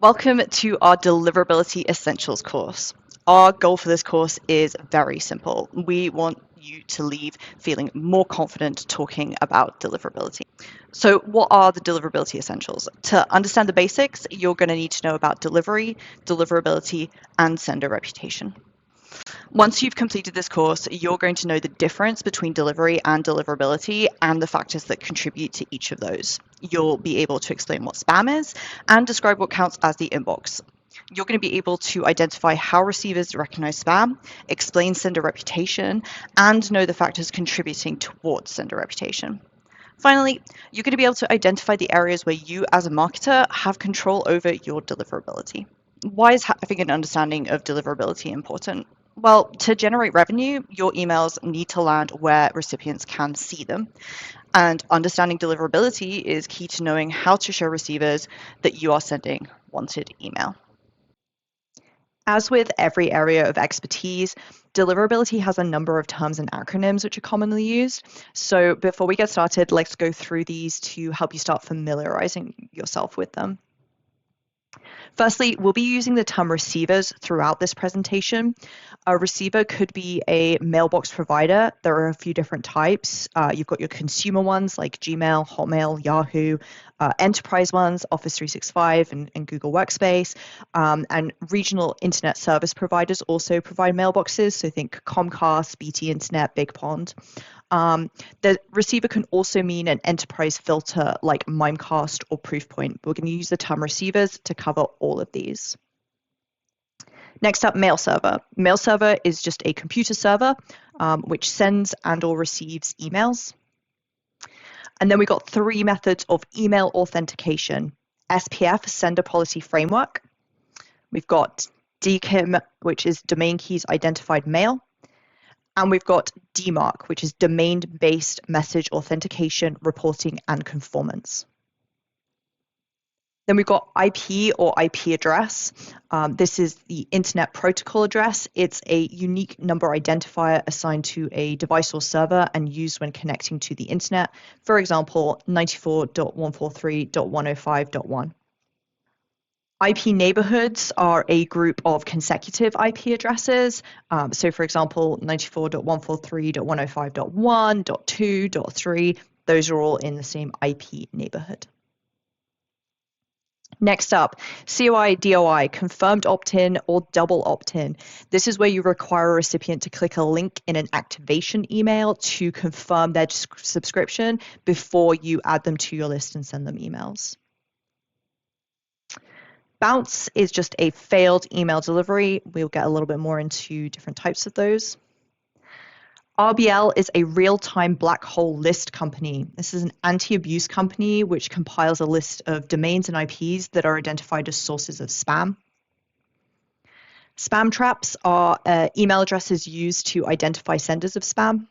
Welcome to our Deliverability Essentials course. Our goal for this course is very simple. We want you to leave feeling more confident talking about deliverability. So, what are the deliverability essentials? To understand the basics, you're going to need to know about delivery, deliverability, and sender reputation. Once you've completed this course, you're going to know the difference between delivery and deliverability and the factors that contribute to each of those. You'll be able to explain what spam is and describe what counts as the inbox. You're going to be able to identify how receivers recognize spam, explain sender reputation, and know the factors contributing towards sender reputation. Finally, you're going to be able to identify the areas where you, as a marketer, have control over your deliverability. Why is having an understanding of deliverability important? Well, to generate revenue, your emails need to land where recipients can see them. And understanding deliverability is key to knowing how to show receivers that you are sending wanted email. As with every area of expertise, deliverability has a number of terms and acronyms which are commonly used. So before we get started, let's go through these to help you start familiarizing yourself with them. Firstly, we'll be using the term receivers throughout this presentation. A receiver could be a mailbox provider. There are a few different types. You've got your consumer ones like Gmail, Hotmail, Yahoo, enterprise ones, Office 365 and Google Workspace, and regional internet service providers also provide mailboxes. So think Comcast, BT Internet, Big Pond. The receiver can also mean an enterprise filter like Mimecast or Proofpoint. We're going to use the term receivers to cover all of these. Next up, mail server. Mail server is just a computer server which sends and or receives emails. And then we've got three methods of email authentication. SPF, Sender Policy Framework. We've got DKIM, which is Domain Keys Identified Mail. And we've got DMARC, which is Domain-Based Message Authentication, Reporting, and Conformance. Then we've got IP or IP address. This is the Internet Protocol address. It's a unique number identifier assigned to a device or server and used when connecting to the Internet. For example, 94.143.105.1. IP neighborhoods are a group of consecutive IP addresses. So for example, 94.143.105.1, .2, .3, those are all in the same IP neighborhood. Next up, COI, DOI, confirmed opt-in or double opt-in. This is where you require a recipient to click a link in an activation email to confirm their subscription before you add them to your list and send them emails. Bounce is just a failed email delivery. We'll get a little bit more into different types of those. RBL is a real-time black hole list company. This is an anti-abuse company which compiles a list of domains and IPs that are identified as sources of spam. Spam traps are email addresses used to identify senders of spam.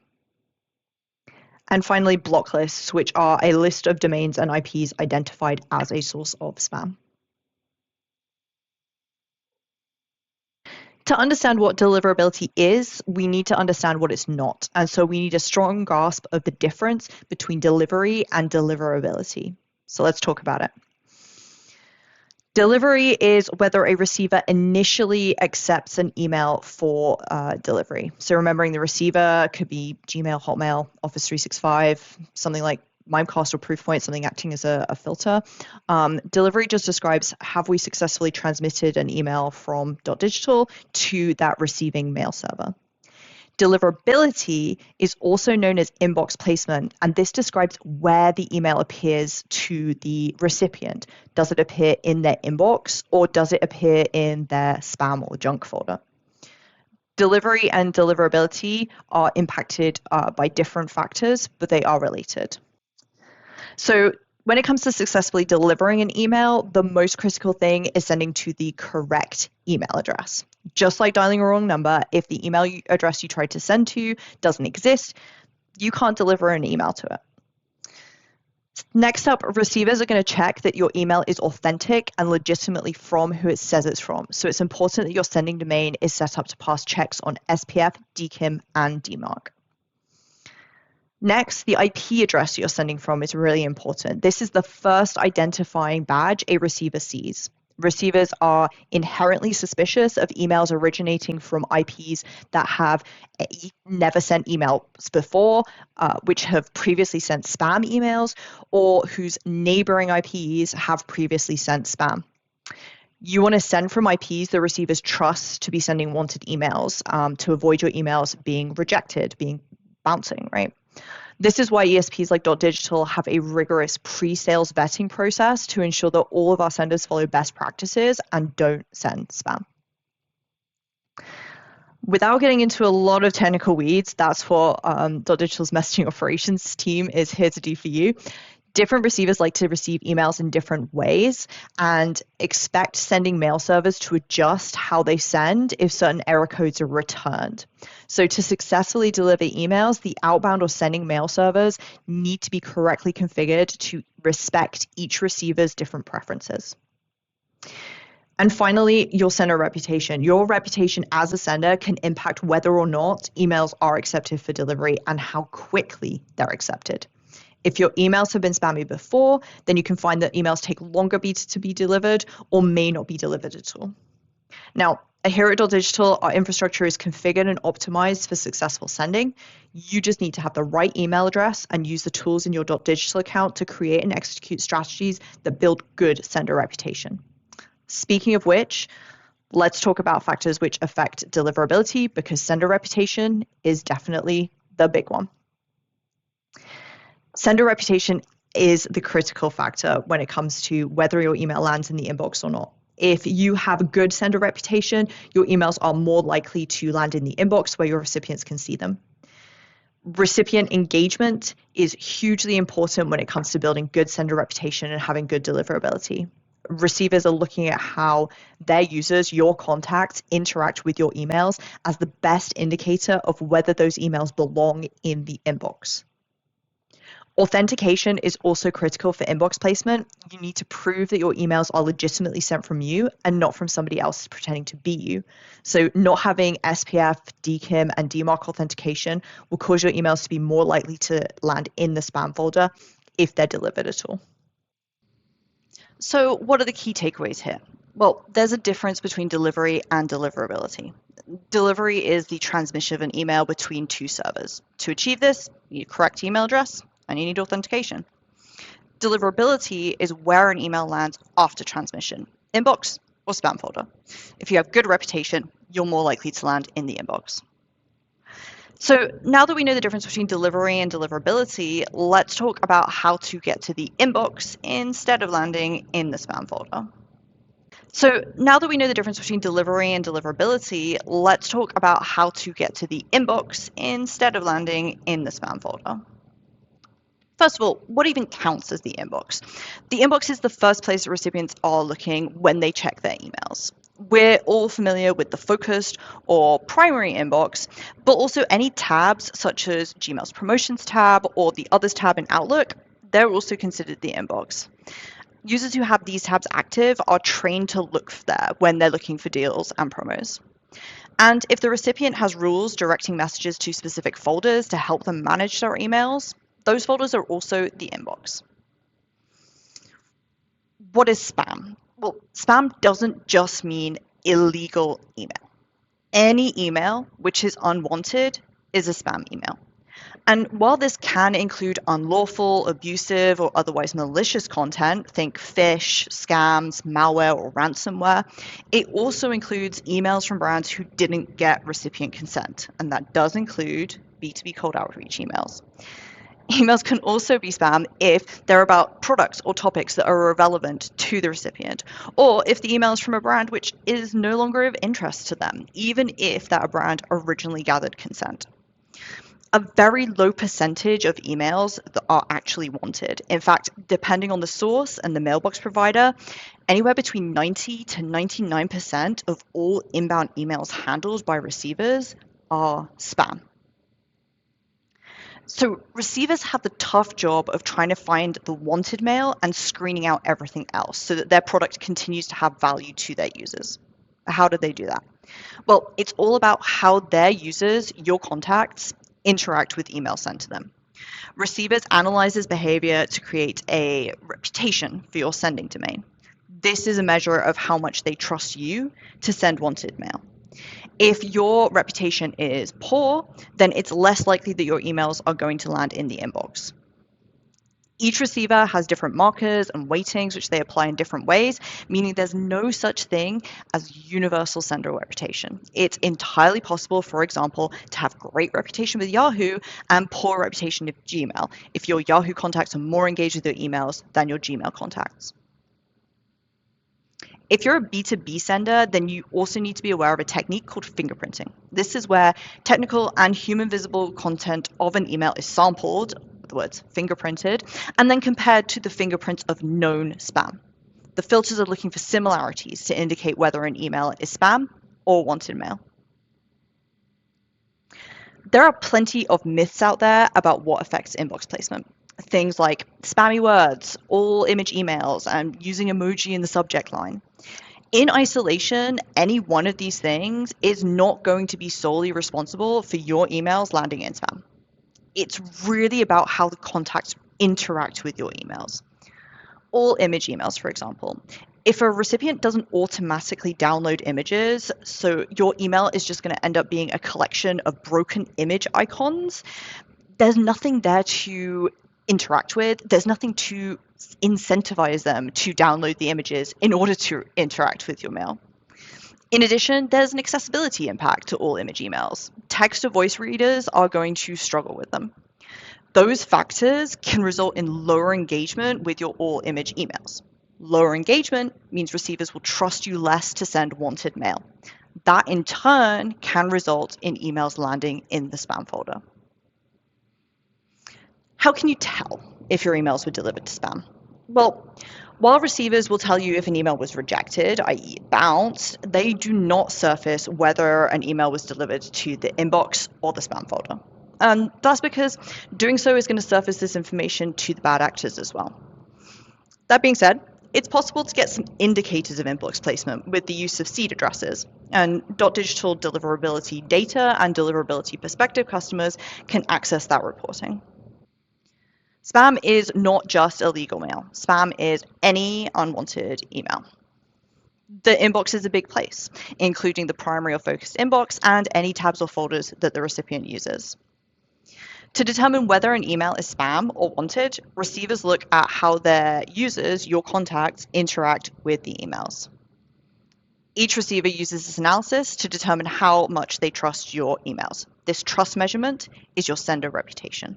And finally, block lists, which are a list of domains and IPs identified as a source of spam. To understand what deliverability is, we need to understand what it's not. And so we need a strong grasp of the difference between delivery and deliverability. So let's talk about it. Delivery is whether a receiver initially accepts an email for delivery. So remembering the receiver could be Gmail, Hotmail, Office 365, something like Mimecast or Proofpoint, something acting as a filter. Delivery just describes, have we successfully transmitted an email from Dotdigital to that receiving mail server? Deliverability is also known as inbox placement, and this describes where the email appears to the recipient. Does it appear in their inbox or does it appear in their spam or junk folder? Delivery and deliverability are impacted by different factors, but they are related. So when it comes to successfully delivering an email, the most critical thing is sending to the correct email address. Just like dialing a wrong number, if the email address you tried to send to doesn't exist, you can't deliver an email to it. Next up, receivers are going to check that your email is authentic and legitimately from who it says it's from. So it's important that your sending domain is set up to pass checks on SPF, DKIM, and DMARC. Next, the IP address you're sending from is really important. This is the first identifying badge a receiver sees. Receivers are inherently suspicious of emails originating from IPs that have never sent emails before, which have previously sent spam emails, or whose neighboring IPs have previously sent spam. You want to send from IPs the receivers trust to be sending wanted emails, to avoid your emails being rejected, being bouncing, right? This is why ESPs like Dotdigital have a rigorous pre-sales vetting process to ensure that all of our senders follow best practices and don't send spam. Without getting into a lot of technical weeds, that's what Dotdigital's messaging operations team is here to do for you. Different receivers like to receive emails in different ways and expect sending mail servers to adjust how they send if certain error codes are returned. So to successfully deliver emails, the outbound or sending mail servers need to be correctly configured to respect each receiver's different preferences. And finally, your sender reputation. Your reputation as a sender can impact whether or not emails are accepted for delivery and how quickly they're accepted. If your emails have been spammy before, then you can find that emails take longer to be delivered or may not be delivered at all. Now, here at Dotdigital, our infrastructure is configured and optimized for successful sending. You just need to have the right email address and use the tools in your Dotdigital account to create and execute strategies that build good sender reputation. Speaking of which, let's talk about factors which affect deliverability, because sender reputation is definitely the big one. Sender reputation is the critical factor when it comes to whether your email lands in the inbox or not. If you have a good sender reputation, your emails are more likely to land in the inbox where your recipients can see them. Recipient engagement is hugely important when it comes to building good sender reputation and having good deliverability. Receivers are looking at how their users, your contacts, interact with your emails as the best indicator of whether those emails belong in the inbox. Authentication is also critical for inbox placement. You need to prove that your emails are legitimately sent from you and not from somebody else pretending to be you. So not having SPF, DKIM, and DMARC authentication will cause your emails to be more likely to land in the spam folder if they're delivered at all. So what are the key takeaways here? Well, there's a difference between delivery and deliverability. Delivery is the transmission of an email between two servers. To achieve this, you need a correct email address and you need authentication. Deliverability is where an email lands after transmission, inbox or spam folder. If you have good reputation, you're more likely to land in the inbox. So now that we know the difference between delivery and deliverability, let's talk about how to get to the inbox instead of landing in the spam folder. So now that we know the difference between delivery and deliverability, let's talk about how to get to the inbox instead of landing in the spam folder. First of all, what even counts as the inbox? The inbox is the first place that recipients are looking when they check their emails. We're all familiar with the focused or primary inbox, but also any tabs such as Gmail's promotions tab or the others tab in Outlook, they're also considered the inbox. Users who have these tabs active are trained to look there when they're looking for deals and promos. And if the recipient has rules directing messages to specific folders to help them manage their emails, those folders are also the inbox. What is spam? Well, spam doesn't just mean illegal email. Any email which is unwanted is a spam email. And while this can include unlawful, abusive, or otherwise malicious content, think phish, scams, malware, or ransomware, it also includes emails from brands who didn't get recipient consent, and that does include B2B cold outreach emails. Emails can also be spam if they're about products or topics that are irrelevant to the recipient, or if the email is from a brand which is no longer of interest to them, even if that brand originally gathered consent. A very low percentage of emails that are actually wanted. In fact, depending on the source and the mailbox provider, anywhere between 90 to 99% of all inbound emails handled by receivers are spam. So receivers have the tough job of trying to find the wanted mail and screening out everything else so that their product continues to have value to their users. How do they do that? Well, it's all about how their users, your contacts, interact with emails sent to them. Receivers analyze this behavior to create a reputation for your sending domain. This is a measure of how much they trust you to send wanted mail. If your reputation is poor, then it's less likely that your emails are going to land in the inbox. Each receiver has different markers and weightings, which they apply in different ways, meaning there's no such thing as universal sender reputation. It's entirely possible, for example, to have great reputation with Yahoo and poor reputation with Gmail, if your Yahoo contacts are more engaged with your emails than your Gmail contacts. If you're a B2B sender, then you also need to be aware of a technique called fingerprinting. This is where technical and human visible content of an email is sampled, with the words fingerprinted, and then compared to the fingerprints of known spam. The filters are looking for similarities to indicate whether an email is spam or wanted mail. There are plenty of myths out there about what affects inbox placement. Things like spammy words, all image emails, and using emoji in the subject line. In isolation, any one of these things is not going to be solely responsible for your emails landing in spam. It's really about how the contacts interact with your emails. All image emails, for example. If a recipient doesn't automatically download images, so your email is just going to end up being a collection of broken image icons, there's nothing there to interact with. There's nothing to incentivize them to download the images in order to interact with your mail. In addition, there's an accessibility impact to all image emails. Text to voice readers are going to struggle with them. Those factors can result in lower engagement with your all image emails. Lower engagement means receivers will trust you less to send wanted mail. That in turn can result in emails landing in the spam folder. How can you tell if your emails were delivered to spam? Well, while receivers will tell you if an email was rejected, i.e. bounced, they do not surface whether an email was delivered to the inbox or the spam folder. And that's because doing so is going to surface this information to the bad actors as well. That being said, it's possible to get some indicators of inbox placement with the use of seed addresses, and Dotdigital deliverability data and deliverability perspective customers can access that reporting. Spam is not just illegal mail. Spam is any unwanted email. The inbox is a big place, including the primary or focused inbox and any tabs or folders that the recipient uses. To determine whether an email is spam or wanted, receivers look at how their users, your contacts, interact with the emails. Each receiver uses this analysis to determine how much they trust your emails. This trust measurement is your sender reputation.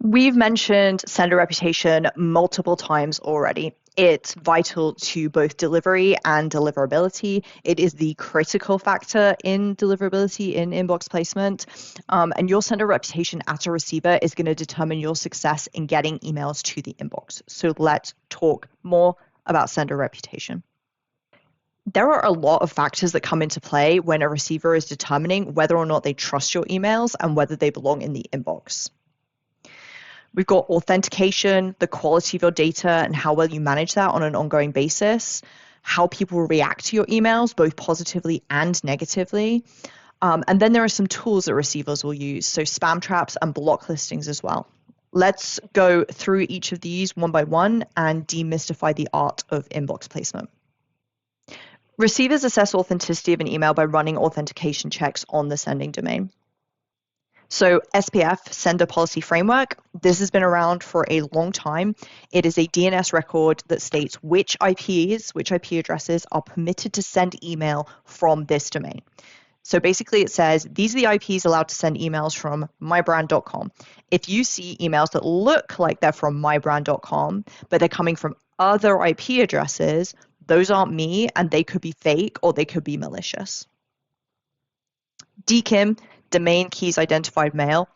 We've mentioned sender reputation multiple times already. It's vital to both delivery and deliverability. It is the critical factor in deliverability in inbox placement. And your sender reputation as a receiver is going to determine your success in getting emails to the inbox. So let's talk more about sender reputation. There are a lot of factors that come into play when a receiver is determining whether or not they trust your emails and whether they belong in the inbox. We've got authentication, the quality of your data and how well you manage that on an ongoing basis, how people react to your emails, both positively and negatively. And then there are some tools that receivers will use, so spam traps and block listings as well. Let's go through each of these one by one and demystify the art of inbox placement. Receivers assess authenticity of an email by running authentication checks on the sending domain. So SPF, Sender Policy Framework, this has been around for a long time. It is a DNS record that states which IP addresses are permitted to send email from this domain. So basically it says, these are the IPs allowed to send emails from mybrand.com. If you see emails that look like they're from mybrand.com, but they're coming from other IP addresses, those aren't me and they could be fake or they could be malicious. DKIM, Domain Keys Identified Mail.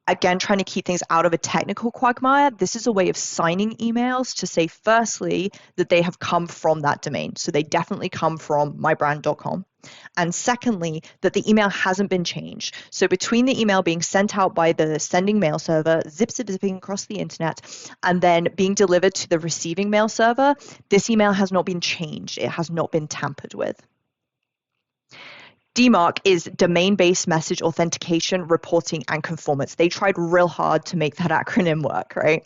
Again, trying to keep things out of a technical quagmire, this is a way of signing emails to say, firstly, that they have come from that domain. So they definitely come from mybrand.com. And secondly, that the email hasn't been changed. So between the email being sent out by the sending mail server, zipping across the internet, and then being delivered to the receiving mail server, this email has not been changed. It has not been tampered with. DMARC is Domain-Based Message Authentication, Reporting, and Conformance. They tried real hard to make that acronym work, right?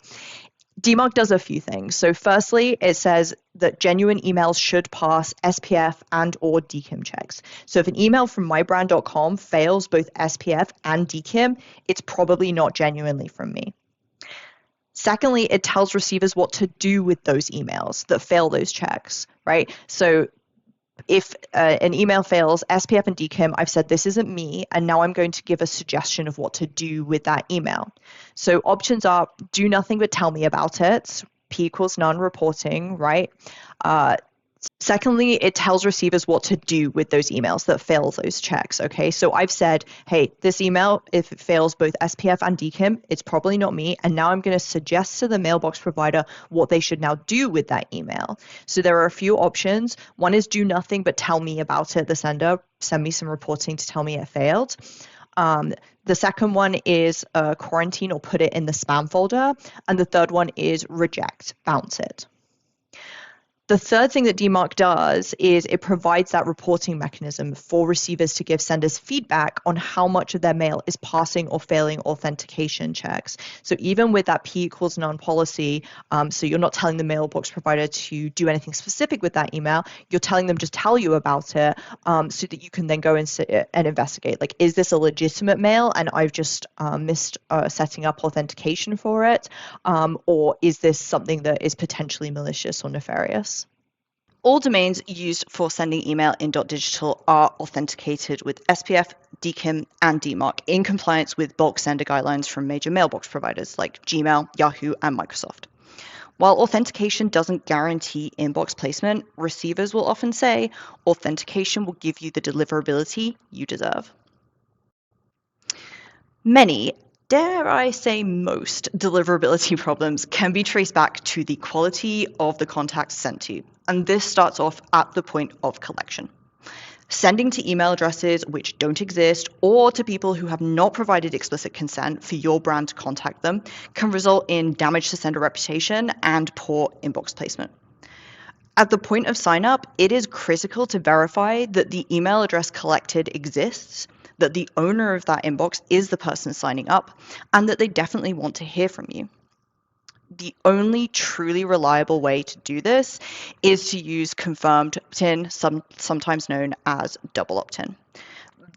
DMARC does a few things. So firstly, it says that genuine emails should pass SPF and or DKIM checks. So if an email from mybrand.com fails both SPF and DKIM, it's probably not genuinely from me. Secondly, it tells receivers what to do with those emails that fail those checks, right? So if an email fails SPF and DKIM, I've said this isn't me, and now I'm going to give a suggestion of what to do with that email. So options are do nothing but tell me about it, P equals none reporting, right? Secondly, it tells receivers what to do with those emails that fail those checks. Okay, so I've said, hey, this email, if it fails both SPF and DKIM, it's probably not me. And now I'm going to suggest to the mailbox provider what they should now do with that email. So there are a few options. One is do nothing but tell me about it, the sender, send me some reporting to tell me it failed. The second one is quarantine or put it in the spam folder. And the third one is reject, bounce it. The third thing that DMARC does is it provides that reporting mechanism for receivers to give senders feedback on how much of their mail is passing or failing authentication checks. So even with that P equals none policy, so you're not telling the mailbox provider to do anything specific with that email, you're telling them just tell you about it so that you can then go and investigate. Like, is this a legitimate mail and I've just missed setting up authentication for it? Or is this something that is potentially malicious or nefarious? All domains used for sending email in Dotdigital are authenticated with SPF, DKIM, and DMARC in compliance with bulk sender guidelines from major mailbox providers like Gmail, Yahoo, and Microsoft. While authentication doesn't guarantee inbox placement, receivers will often say authentication will give you the deliverability you deserve. Many, dare I say most, deliverability problems can be traced back to the quality of the contacts sent to, and this starts off at the point of collection. Sending to email addresses which don't exist or to people who have not provided explicit consent for your brand to contact them can result in damage to sender reputation and poor inbox placement. At the point of sign up, it is critical to verify that the email address collected exists, that the owner of that inbox is the person signing up, and that they definitely want to hear from you. The only truly reliable way to do this is to use confirmed opt-in, sometimes known as double opt-in.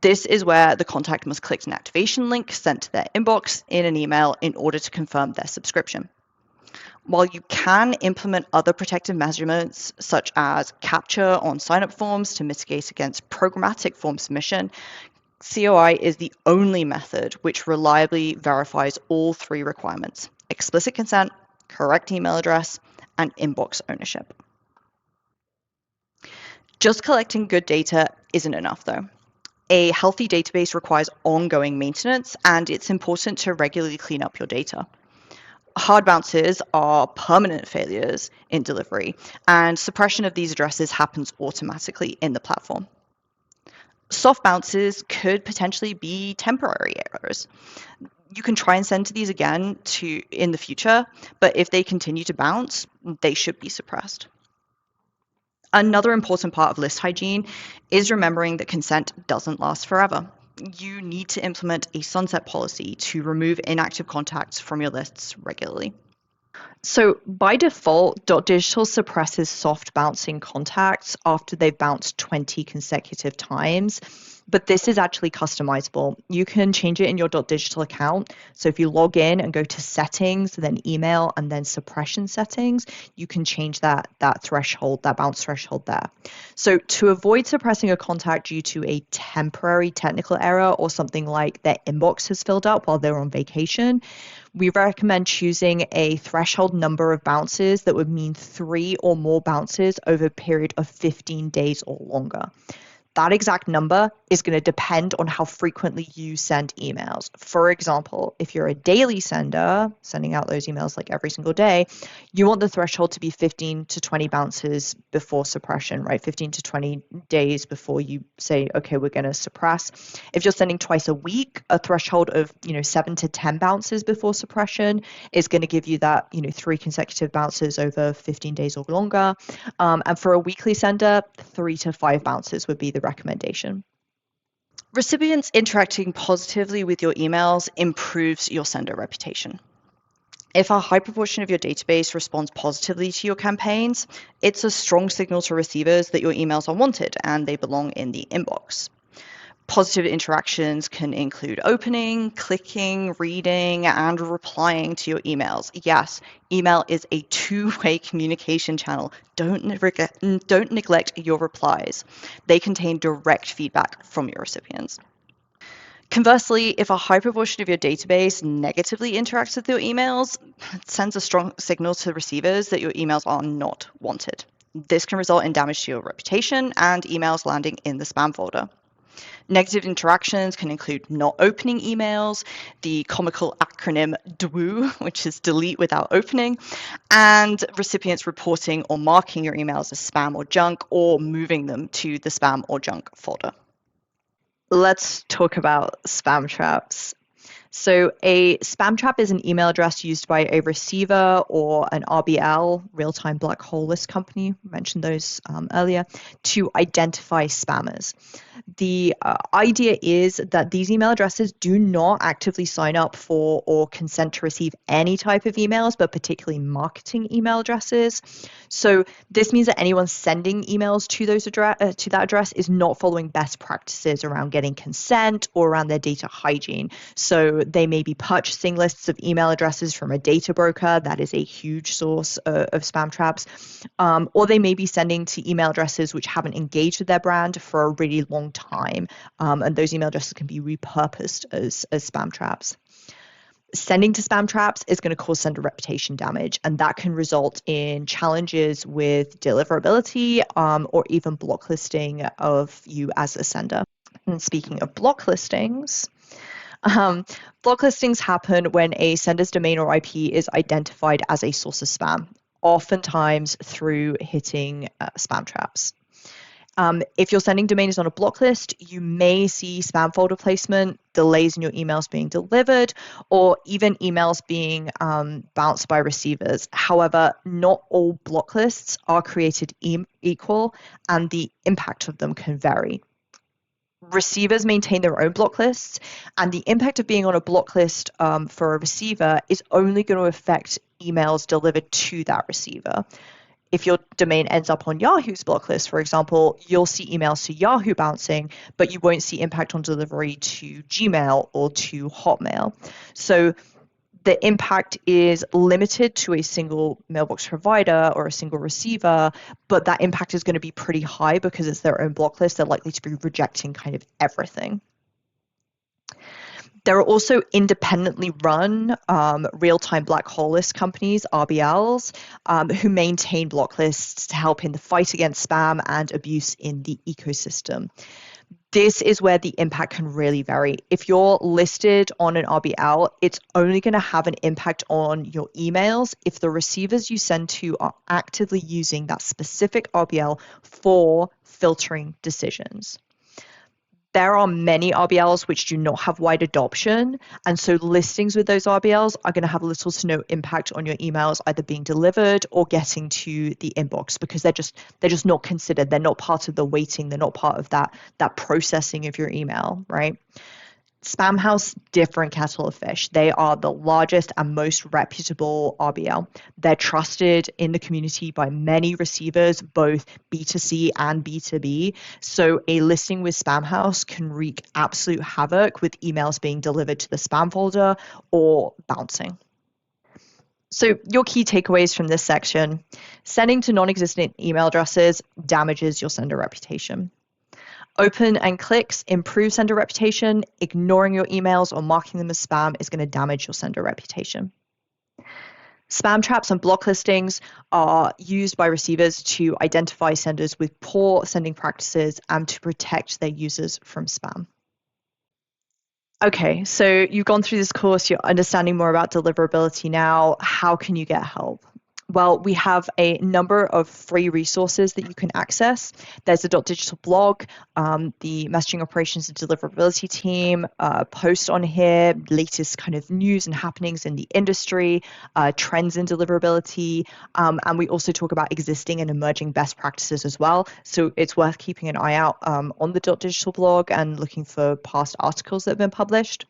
This is where the contact must click an activation link sent to their inbox in an email in order to confirm their subscription. While you can implement other protective measurements, such as capture on sign-up forms to mitigate against programmatic form submission, COI is the only method which reliably verifies all three requirements: explicit consent, correct email address, and inbox ownership. Just collecting good data isn't enough, though. A healthy database requires ongoing maintenance, and it's important to regularly clean up your data. Hard bounces are permanent failures in delivery, and suppression of these addresses happens automatically in the platform. Soft bounces could potentially be temporary errors. You can try and send to these again in the future, but if they continue to bounce, they should be suppressed. Another important part of list hygiene is remembering that consent doesn't last forever. You need to implement a sunset policy to remove inactive contacts from your lists regularly. So by default, Dotdigital suppresses soft bouncing contacts after they've bounced 20 consecutive times, but this is actually customizable. You can change it in your Dotdigital account. So if you log in and go to settings, then email, and then suppression settings, you can change that threshold, that bounce threshold there. So to avoid suppressing a contact due to a temporary technical error or something like their inbox has filled up while they're on vacation, we recommend choosing a threshold number of bounces that would mean 3 or more bounces over a period of 15 days or longer. That exact number is going to depend on how frequently you send emails. For example, if you're a daily sender, sending out those emails like every single day, you want the threshold to be 15 to 20 bounces before suppression, right? 15 to 20 days before you say, okay, we're going to suppress. If you're sending twice a week, a threshold of 7 to 10 bounces before suppression is going to give you that 3 consecutive bounces over 15 days or longer. And for a weekly sender, 3 to 5 bounces would be the recommendation. Recipients interacting positively with your emails improves your sender reputation. If a high proportion of your database responds positively to your campaigns, it's a strong signal to receivers that your emails are wanted and they belong in the inbox. Positive interactions can include opening, clicking, reading, and replying to your emails. Yes, email is a two-way communication channel. Don't neglect your replies. They contain direct feedback from your recipients. Conversely, if a high proportion of your database negatively interacts with your emails, it sends a strong signal to receivers that your emails are not wanted. This can result in damage to your reputation and emails landing in the spam folder. Negative interactions can include not opening emails, the comical acronym DWO, which is delete without opening, and recipients reporting or marking your emails as spam or junk or moving them to the spam or junk folder. Let's talk about spam traps. So a spam trap is an email address used by a receiver or an RBL, real-time black hole list company, mentioned those earlier, to identify spammers. The idea is that these email addresses do not actively sign up for or consent to receive any type of emails, but particularly marketing email addresses. So this means that anyone sending emails to that address is not following best practices around getting consent or around their data hygiene. So they may be purchasing lists of email addresses from a data broker. That is a huge source of spam traps. Or they may be sending to email addresses which haven't engaged with their brand for a really long time. And those email addresses can be repurposed as spam traps. Sending to spam traps is going to cause sender reputation damage, and that can result in challenges with deliverability or even blocklisting of you as a sender. And speaking of blocklistings, blocklistings happen when a sender's domain or IP is identified as a source of spam, oftentimes through hitting spam traps. If your sending domain is on a block list, you may see spam folder placement, delays in your emails being delivered, or even emails being bounced by receivers. However, not all block lists are created equal, and the impact of them can vary. Receivers maintain their own block lists, and the impact of being on a block list for a receiver is only going to affect emails delivered to that receiver. If your domain ends up on Yahoo's block list, for example, you'll see emails to Yahoo bouncing, but you won't see impact on delivery to Gmail or to Hotmail. So the impact is limited to a single mailbox provider or a single receiver, but that impact is going to be pretty high because it's their own block list. They're likely to be rejecting kind of everything. There are also independently run real-time black hole list companies, RBLs, who maintain block lists to help in the fight against spam and abuse in the ecosystem. This is where the impact can really vary. If you're listed on an RBL, it's only going to have an impact on your emails if the receivers you send to are actively using that specific RBL for filtering decisions. There are many RBLs which do not have wide adoption, and so listings with those RBLs are going to have little to no impact on your emails either being delivered or getting to the inbox because they're just not considered. They're not part of the weighting. They're not part of that processing of your email, right? Spamhaus, different kettle of fish. They are the largest and most reputable RBL. They're trusted in the community by many receivers, both B2C and B2B. So a listing with Spamhaus can wreak absolute havoc with emails being delivered to the spam folder or bouncing. So your key takeaways from this section: sending to non-existent email addresses damages your sender reputation. Open and clicks improve sender reputation. Ignoring your emails or marking them as spam is going to damage your sender reputation. Spam traps and block listings are used by receivers to identify senders with poor sending practices and to protect their users from spam. Okay, so you've gone through this course, you're understanding more about deliverability now. How can you get help? Well, we have a number of free resources that you can access. There's the Dotdigital blog, the messaging operations and deliverability team post on here, latest kind of news and happenings in the industry, trends in deliverability, and we also talk about existing and emerging best practices as well. So it's worth keeping an eye out on the Dotdigital blog and looking for past articles that have been published.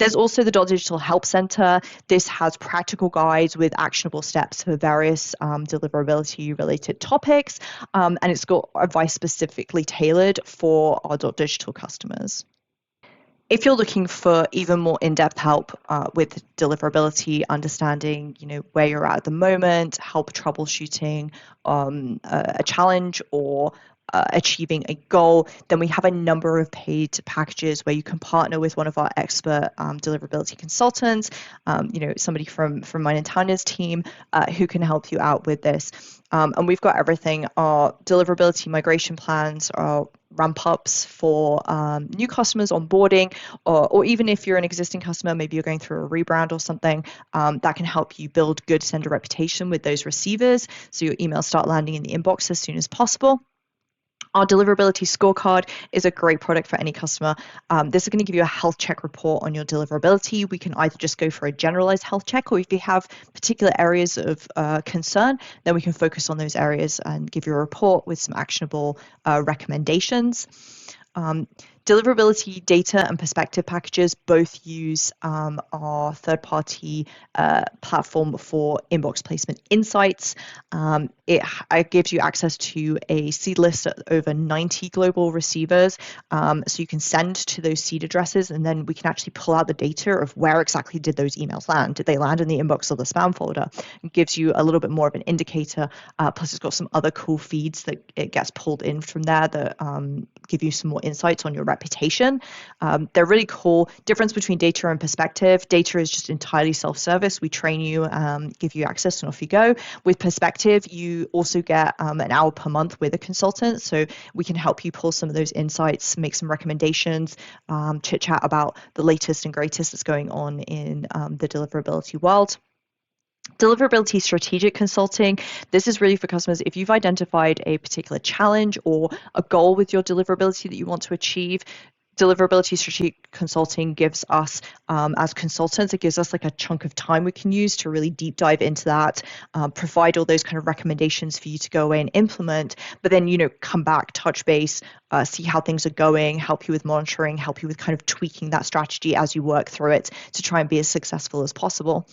There's also the Dotdigital Help Center. This has practical guides with actionable steps for various deliverability related topics, and it's got advice specifically tailored for our Dotdigital customers. If you're looking for even more in-depth help with deliverability, understanding, where you're at the moment, help troubleshooting a challenge or achieving a goal, then we have a number of paid packages where you can partner with one of our expert deliverability consultants, somebody from mine and Tanya's team who can help you out with this. And we've got everything, our deliverability migration plans, our ramp ups for new customers onboarding, or even if you're an existing customer, maybe you're going through a rebrand or something, that can help you build good sender reputation with those receivers so your emails start landing in the inbox as soon as possible. Our deliverability scorecard is a great product for any customer. This is going to give you a health check report on your deliverability. We can either just go for a generalized health check, or if you have particular areas of concern, then we can focus on those areas and give you a report with some actionable recommendations. Deliverability data and perspective packages both use our third-party platform for inbox placement insights. It gives you access to a seed list of over 90 global receivers, so you can send to those seed addresses, and then we can actually pull out the data of where exactly did those emails land. Did they land in the inbox or the spam folder? It gives you a little bit more of an indicator, plus it's got some other cool feeds that it gets pulled in from there that give you some more insights on your reputation. They're really cool. Difference between data and perspective. Data is just entirely self-service. We train you, give you access, and off you go. With perspective, you also get an hour per month with a consultant, so we can help you pull some of those insights, make some recommendations, chit-chat about the latest and greatest that's going on in the deliverability world. Deliverability strategic consulting. This is really for customers if you've identified a particular challenge or a goal with your deliverability that you want to achieve. Deliverability strategic consulting gives us, as consultants, it gives us like a chunk of time we can use to really deep dive into that, provide all those kind of recommendations for you to go away and implement, but then, come back, touch base, see how things are going, help you with monitoring, help you with kind of tweaking that strategy as you work through it to try and be as successful as possible.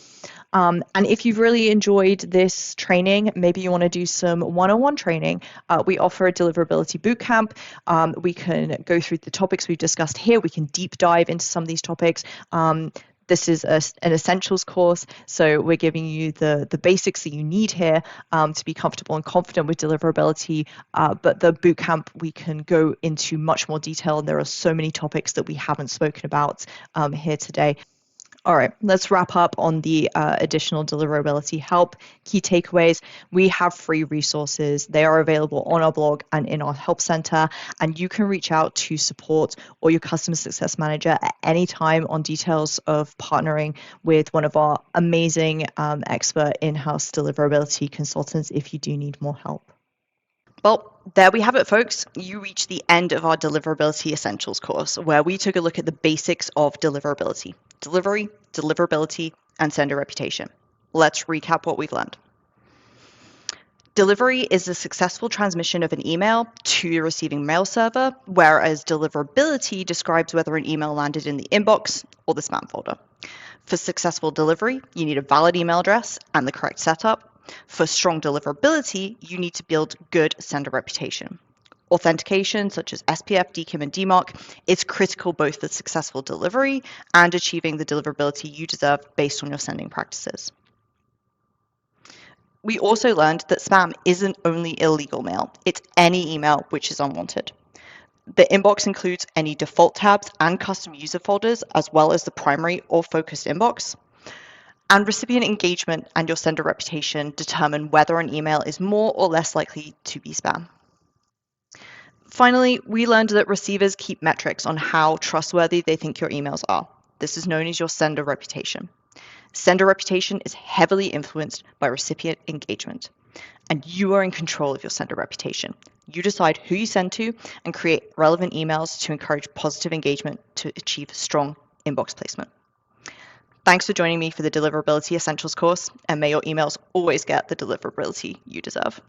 And if you've really enjoyed this training, maybe you want to do some one-on-one training. We offer a deliverability bootcamp. We can go through the topics we've discussed here. We can deep dive into some of these topics. This is an essentials course, so we're giving you the basics that you need here to be comfortable and confident with deliverability. But the bootcamp, we can go into much more detail, and there are so many topics that we haven't spoken about here today. All right, let's wrap up on the additional deliverability help. Key takeaways: we have free resources. They are available on our blog and in our help center, and you can reach out to support or your customer success manager at any time on details of partnering with one of our amazing expert in-house deliverability consultants if you do need more help. Well, there we have it, folks. You reach the end of our Deliverability Essentials course, where we took a look at the basics of deliverability: delivery, deliverability, and sender reputation. Let's recap what we've learned. Delivery is the successful transmission of an email to the receiving mail server, whereas deliverability describes whether an email landed in the inbox or the spam folder. For successful delivery, you need a valid email address and the correct setup. For strong deliverability, you need to build good sender reputation. Authentication, such as SPF, DKIM, and DMARC, is critical both for successful delivery and achieving the deliverability you deserve based on your sending practices. We also learned that spam isn't only illegal mail, it's any email which is unwanted. The inbox includes any default tabs and custom user folders, as well as the primary or focused inbox. And recipient engagement and your sender reputation determine whether an email is more or less likely to be spam. Finally, we learned that receivers keep metrics on how trustworthy they think your emails are. This is known as your sender reputation. Sender reputation is heavily influenced by recipient engagement, and you are in control of your sender reputation. You decide who you send to and create relevant emails to encourage positive engagement to achieve strong inbox placement. Thanks for joining me for the Deliverability Essentials course, and may your emails always get the deliverability you deserve.